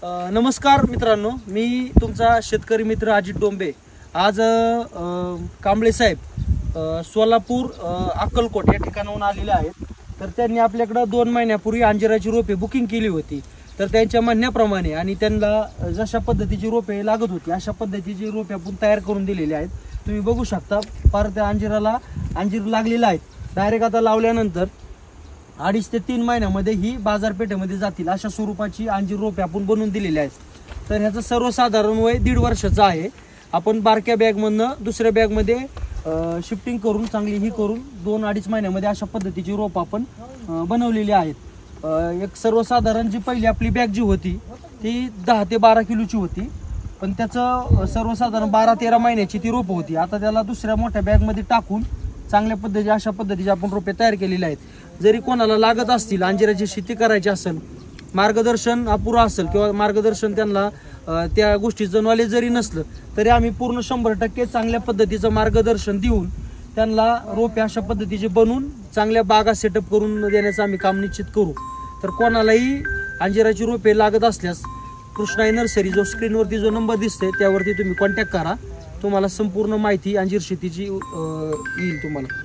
नमस्कार मित्रांनो, मी तुमचा शेतकरी मित्र अजित डोंबे। आज कांबळे साहेब सोलापूर अक्कलकोट या ठिकाणाहून आलेले आहेत। तर त्यांनी आपल्याकडे 2 महिन्यापूर्वी अंजिराची रोपे बुकिंग केली होती। तर त्यांच्या म्हणण्याप्रमाणे आणि त्यांना जशा पद्धतीची रोपे लागत होती अशा पद्धतीची रोपे आपण तयार करून दिलेली आहेत। तुम्ही बघू शकता, फार त्या अंजिराला अंजीर लागलेला आहे। डायरेक्ट आता लावल्यानंतर 2.5 ते 3 महिन्यामध्ये ही बाजारपेठेमध्ये जातील अशा स्वरूपाची अंजीर रोपे आपण बनवून दिलेली आहेत। तर ह्याचं सर्वसाधारण वय 1.5 वर्षाचं आहे। आपण बारक्या बॅगमधनं दुसऱ्या बॅगमध्ये शिफ्टिंग करून चांगली ही करून 2-2.5 महिन्यामध्ये अशा पद्धतीची रोप आपण बनवलेली आहेत। एक सर्वसाधारण जी पहिली आपली बॅग जी होती ती 10 ते 12 किलोची होती, पण त्याचं सर्वसाधारण 12-13 महिन्याची ती रोप होती। आता त्याला दुसऱ्या मोठ्या बॅगमध्ये टाकून चांगल्या पद्धतीची अशा पद्धतीची आपण रोपे तयार केलेली आहेत। जरी कोणाला लागत असतील, अंजिराची शेती करायची असेल, मार्गदर्शन अपुरा असेल किंवा मार्गदर्शन त्यांना त्या गोष्टीचं नॉलेज जरी नसलं तरी आम्ही पूर्ण 100% चांगल्या पद्धतीचं मार्गदर्शन देऊन त्यांना रोपे अशा पद्धतीचे बनवून चांगल्या बागा सेटअप करून देण्याचं आम्ही काम निश्चित करू। तर कोणालाही अंजिराची रोपे लागत असल्यास कृष्णाई नर्सरी जो स्क्रीनवरती जो नंबर दिसतोय त्यावरती तुम्ही कॉन्टॅक्ट करा। तुम्हाला संपूर्ण माहिती अंजीर शेतीची येईल तुम्हाला।